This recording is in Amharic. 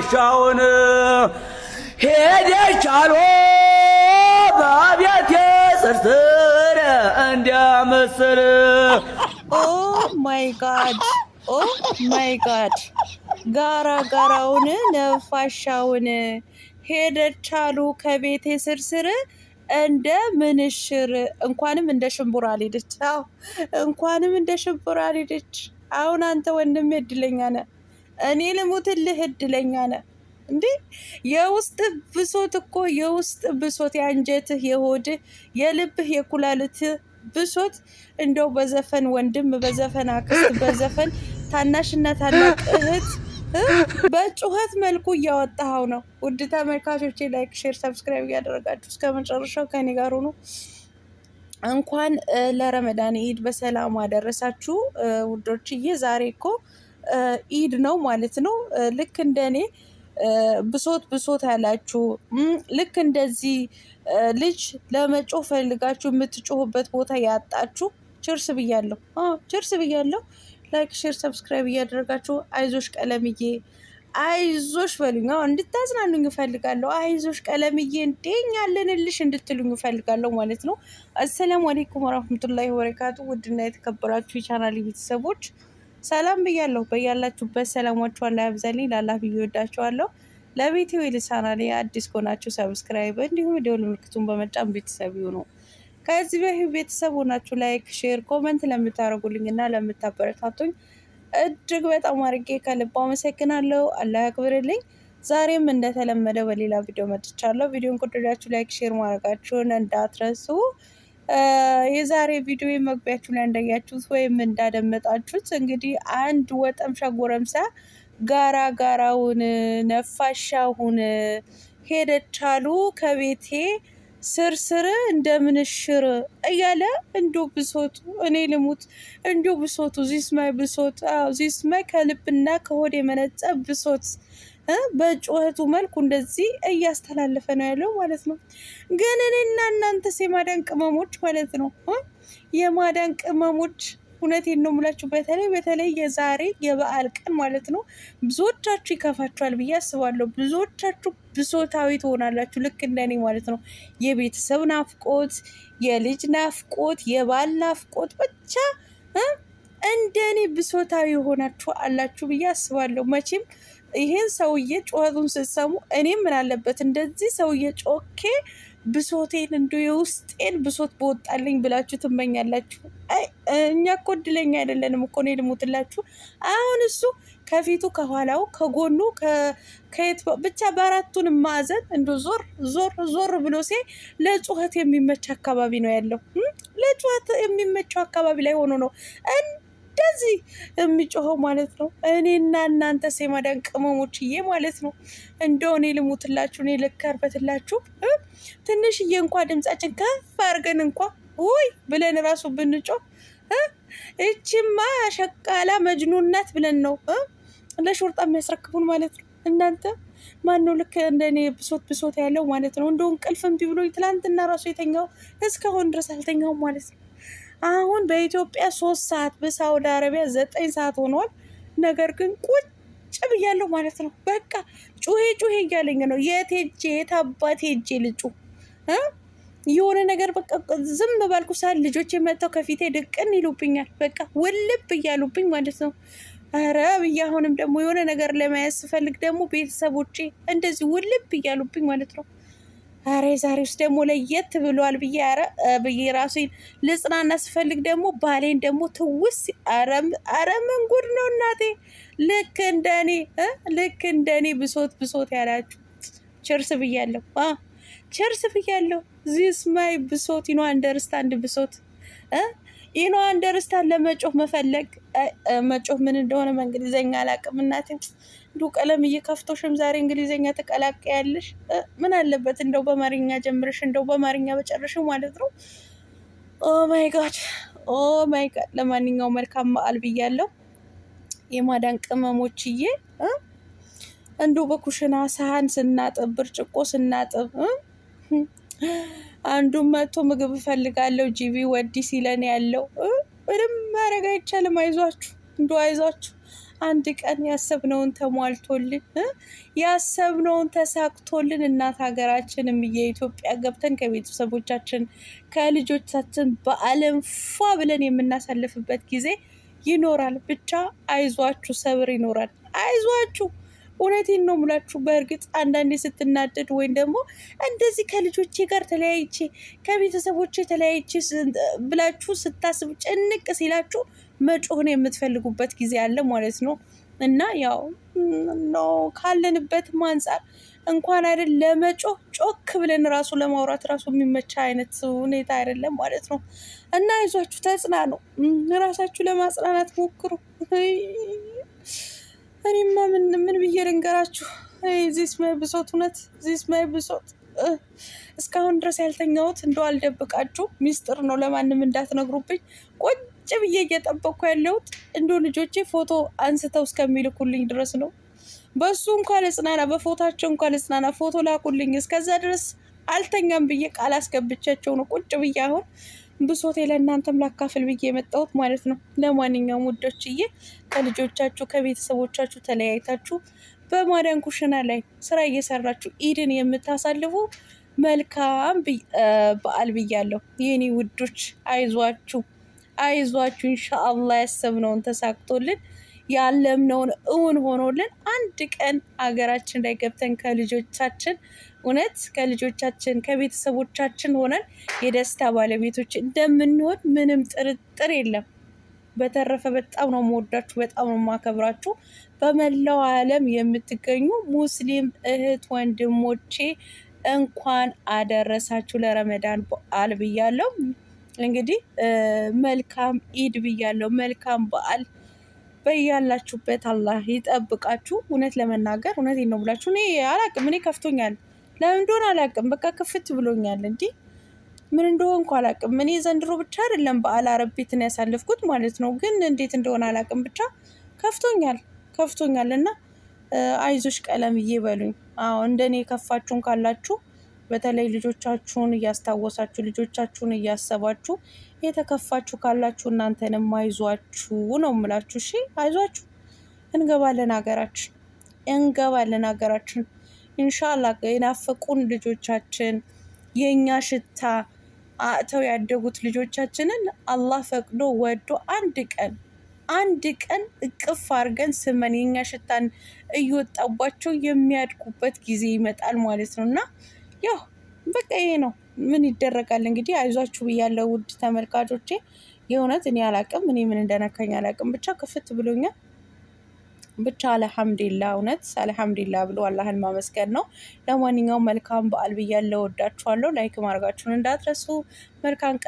ነፋሻውን ሄደች አሉ በቤቴ ስርስር እንዲያመስል ኦ ማይ ጋድ ኦ ማይ ጋድ ጋራ ጋራውን ነፋሻውን ሄደች አሉ ከቤቴ ስርስር እንደ ምንሽር። እንኳንም እንደ ሽምቡራ አልሄደች። አዎ እንኳንም እንደ ሽምቡራ አልሄደች። አሁን አንተ ወንድሜ እድለኛ ነህ፣ እኔ ልሙትልህ እድለኛ ነህ። እንዴ የውስጥ ብሶት እኮ የውስጥ ብሶት የአንጀትህ፣ የሆድህ፣ የልብህ፣ የኩላሊትህ ብሶት እንደው በዘፈን ወንድም፣ በዘፈን አክስት፣ በዘፈን ታናሽና ታላቅ እህት በጩኸት መልኩ እያወጣኸው ነው። ውድ ተመልካቾቼ ላይክ፣ ሼር፣ ሰብስክራይብ እያደረጋችሁ እስከ መጨረሻው ከኔ ጋር ሆኖ እንኳን ለረመዳን ኢድ በሰላም አደረሳችሁ ውዶችዬ። ዛሬ እኮ ኢድ ነው ማለት ነው። ልክ እንደኔ ብሶት ብሶት ያላችሁ ልክ እንደዚህ ልጅ ለመጮህ ፈልጋችሁ የምትጮሁበት ቦታ ያጣችሁ ችርስ ብያለሁ። ችርስ ብያለሁ። ላይክ ሼር ሰብስክራይብ እያደረጋችሁ አይዞሽ ቀለምዬ አይዞሽ በሉኝ። እንድታዝናኑኝ እፈልጋለሁ። አይዞሽ ቀለምዬ እንዴኛለንልሽ እንድትሉኝ እፈልጋለሁ ማለት ነው። አሰላሙ አለይኩም ወራህመቱላሂ ወበረካቱ። ውድና የተከበራችሁ የቻናሌ ቤተሰቦች ሰላም ብያለሁ። በያላችሁበት ሰላማችሁ አላህ ያብዛልኝ። ላላህ ብዬ ወዳችኋለሁ። ለቤቴ ወይ ለቻናሌ አዲስ ከሆናችሁ ሰብስክራይብ እንዲሁም ደወል ምልክቱን በመጫን ቤተሰብ ይሁኑ። ከዚህ በፊት ቤተሰብ ሆናችሁ ላይክ፣ ሼር፣ ኮመንት ለምታደርጉልኝ እና ለምታበረታቱኝ እጅግ በጣም አድርጌ ከልብ አመሰግናለሁ። አላህ ያክብርልኝ። ዛሬም እንደተለመደው በሌላ ቪዲዮ መጥቻለሁ። ቪዲዮን ከወደዳችሁ ላይክ፣ ሼር ማድረጋችሁን እንዳትረሱ። የዛሬ ቪዲዮ መግቢያችሁ ላይ እንዳያችሁት ወይም እንዳደመጣችሁት እንግዲህ አንድ ወጠምሻ ጎረምሳ ጋራ ጋራውን ነፋሻውን ሄደች አሉ ከቤቴ ስርስር እንደምንሽር እያለ እንዶ ብሶቱ እኔ ልሙት እንዶ ብሶቱ ዚስማይ ብሶት ዚስማይ ከልብና ከሆድ የመነጨ ብሶት በጩኸቱ መልኩ እንደዚህ እያስተላለፈ ነው ያለው ማለት ነው። ግን እኔና እናንተስ የማዳን ቅመሞች ማለት ነው የማዳን ቅመሞች እውነቴን ነው የምላችሁ። በተለይ የዛሬ የበዓል ቀን ማለት ነው ብዙዎቻችሁ ይከፋችኋል ብዬ አስባለሁ። ብዙዎቻችሁ ብሶታዊ ትሆናላችሁ ልክ እንደኔ ማለት ነው። የቤተሰብ ናፍቆት፣ የልጅ ናፍቆት፣ የባል ናፍቆት ብቻ እንደኔ ብሶታዊ የሆናችሁ አላችሁ ብዬ አስባለሁ። መቼም ይሄን ሰውዬ ጩኸቱን ስትሰሙ እኔም ምን አለበት እንደዚህ ሰውዬ ጮኬ ብሶቴን እንዶ የውስጤን ብሶት በወጣልኝ ብላችሁ ትመኛላችሁ። እኛ እኮ እድለኛ አይደለንም እኮ ነው ልሙትላችሁ። አሁን እሱ ከፊቱ ከኋላው ከጎኑ ከየት ብቻ በአራቱን ማዕዘን እንዶ ዞር ዞር ዞር ብሎ ለጩኸት የሚመች አካባቢ ነው ያለው። ለጩኸት የሚመቸው አካባቢ ላይ ሆኖ ነው እንደዚህ የሚጮኸው ማለት ነው። እኔና እናንተ የማዳን ቅመሞችዬ ማለት ነው እንደው እኔ ልሙትላችሁ፣ እኔ ልከርበትላችሁ ትንሽዬ እንኳ ድምጻችን ከፍ አድርገን እንኳ ውይ ብለን ራሱ ብንጮህ እቺማ ሸቃላ መጅኑናት ብለን ነው ለሾርጣ የሚያስረክቡን ማለት ነው። እናንተ ማን ነው ልክ እንደኔ ብሶት ብሶት ያለው ማለት ነው? እንደው እንቅልፍ እምቢ ብሎኝ ትላንትና ራሱ የተኛው እስካሁን ድረስ አልተኛውም ማለት ነው። አሁን በኢትዮጵያ 3 ሰዓት በሳውዲ አረቢያ 9 ሰዓት ሆኗል። ነገር ግን ቁጭ ብያለሁ ማለት ነው። በቃ ጩሄ እያለኝ ነው። የት ሄጄ የት አባት ሄጄ ልጩ የሆነ ነገር በቃ ዝም ባልኩ ሰዓት ልጆች መጥተው ከፊቴ ድቅን ይሉብኛል። በቃ ውልብ እያሉብኝ ማለት ነው። ኧረ ብዬ አሁንም ደግሞ የሆነ ነገር ለመያዝ ስፈልግ ደግሞ ቤተሰቦቼ እንደዚህ ውልብ እያሉብኝ ማለት ነው። ኧረ ዛሬ ውስጥ ደግሞ ለየት ብሏል ብዬ ራሴን ልጽናና ስፈልግ ደግሞ ባሌን ደግሞ ትውስ ኧረ ምን ጉድ ነው እናቴ። ልክ እንደኔ ብሶት ያላችሁ ችርስ ብያለሁ። ችርስ ብያለሁ። ዚስ ማይ ብሶት ይኖ አንደርስታንድ ብሶት ይኖ አንደርስታንድ ለመጮህ መፈለግ መጮህ ምን እንደሆነ በእንግሊዘኛ አላውቅም እናቴ። እንዱ ቀለም እየከፍቶሽም ዛሬ እንግሊዘኛ ተቀላቀያለሽ። ምን አለበት እንደው በማርኛ ጀምረሽ እንደው በማርኛ በጨረሽ ማለት ነው። ኦ ማይ ጋድ ለማንኛውም መልካም በዓል ብያለሁ የማዳን ቅመሞችዬ። እንደው በኩሽና ሳህን ስናጥብ ብርጭቆ ስናጥብ አንዱን መጥቶ ምግብ እፈልጋለሁ ጂቢ ወዲ ሲለን ያለው ምንም ማድረግ አይቻልም። አይዟችሁ አንድ ቀን ያሰብነውን ተሟልቶልን ያሰብነውን ተሳክቶልን እናት ሀገራችን የኢትዮጵያ ገብተን ከቤተሰቦቻችን ከልጆቻችን በዓለም ፏ ብለን የምናሳልፍበት ጊዜ ይኖራል። ብቻ አይዟችሁ፣ ሰብር ይኖራል። አይዟችሁ። እውነቴን ነው ሙላችሁ። በእርግጥ አንዳንዴ ስትናደድ ወይም ደግሞ እንደዚህ ከልጆቼ ጋር ተለያይቼ ከቤተሰቦቼ ተለያይቼ ብላችሁ ስታስቡ ጭንቅ ሲላችሁ መጮህን የምትፈልጉበት ጊዜ አለ ማለት ነው። እና ያው ካለንበትም አንጻር እንኳን አይደል ለመጮህ ጮክ ብለን ራሱ ለማውራት ራሱ የሚመቻ አይነት ሁኔታ አይደለም ማለት ነው። እና አይዟችሁ፣ ተጽናኑ፣ ራሳችሁ ለማጽናናት ሞክሩ። እኔማ ምን ብዬ ልንገራችሁ? ዚስ ማይ ብሶት፣ እውነት ዚስ ማይ ብሶት። እስካሁን ድረስ ያልተኛሁት እንደው አልደብቃችሁ ሚስጥር ነው፣ ለማንም እንዳትነግሩብኝ። ቁጭ ብዬ እየጠበቅኩ ያለሁት እንደው ልጆቼ ፎቶ አንስተው እስከሚልኩልኝ ድረስ ነው። በሱ እንኳን ልጽናና፣ በፎታቸው እንኳን ልጽናና፣ ፎቶ ላኩልኝ። እስከዛ ድረስ አልተኛም ብዬ ቃል አስገብቻቸው ነው ቁጭ ብዬ አሁን ብሶቴ ለእናንተም ላካፍል ብዬ የመጣሁት ማለት ነው። ለማንኛውም ውዶችዬ ከልጆቻችሁ ከቤተሰቦቻችሁ ተለያይታችሁ በማዳን ኩሽና ላይ ስራ እየሰራችሁ ኢድን የምታሳልፉ መልካም በዓል ብያለሁ የኔ ውዶች። አይዟችሁ አይዟችሁ፣ ኢንሻአላህ ያሰብነውን ተሳክቶልን ያለምነውን እውን ሆኖልን አንድ ቀን ሀገራችን ላይ ገብተን ከልጆቻችን እውነት ከልጆቻችን ከቤተሰቦቻችን ሆነን የደስታ ባለቤቶች እንደምንሆን ምንም ጥርጥር የለም። በተረፈ በጣም ነው የምወዳችሁ፣ በጣም ነው የማከብራችሁ። በመላው ዓለም የምትገኙ ሙስሊም እህት ወንድሞቼ እንኳን አደረሳችሁ ለረመዳን በዓል ብያለሁ። እንግዲህ መልካም ኢድ ብያለሁ። መልካም በዓል በያላችሁበት አላህ ይጠብቃችሁ። እውነት ለመናገር እውነቴን ነው ብላችሁ እኔ አላቅም፣ እኔ ከፍቶኛል። ለምን እንደሆነ አላቅም፣ በቃ ክፍት ብሎኛል። እንዲህ ምን እንደሆንኩ አላቅም። እኔ ዘንድሮ ብቻ አይደለም በዓል አረብ ቤት ነው ያሳለፍኩት ማለት ነው፣ ግን እንዴት እንደሆነ አላቅም። ብቻ ከፍቶኛል እና አይዞሽ ቀለምዬ በሉኝ። አዎ እንደኔ የከፋችሁን ካላችሁ በተለይ ልጆቻችሁን እያስታወሳችሁ ልጆቻችሁን እያሰባችሁ የተከፋችሁ ካላችሁ እናንተንም አይዟችሁ ነው የምላችሁ። እሺ አይዟችሁ፣ እንገባለን ሀገራችን ኢንሻአላህ። የናፈቁን ልጆቻችን የኛ ሽታ አጥተው ያደጉት ልጆቻችንን አላህ ፈቅዶ ወዶ አንድ ቀን እቅፍ አድርገን ስመን የኛ ሽታን እየወጣባቸው የሚያድጉበት ጊዜ ይመጣል ማለት ነው። እና ያው በቃ ይሄ ነው፣ ምን ይደረጋል እንግዲህ። አይዟችሁ ብያለሁ ውድ ተመልካቾቼ። የእውነት እኔ አላቅም፣ እኔ ምን እንደነካኝ አላቅም። ብቻ ክፍት ብሎኛል። ብቻ አልሐምዱሊላህ፣ እውነት አልሐምዱሊላህ ብሎ አላህን ማመስገን ነው። ለማንኛውም መልካም በዓል ብያለሁ። ወዳችኋለሁ። ላይክ ማድረጋችሁን እንዳትረሱ። መልካም ቀን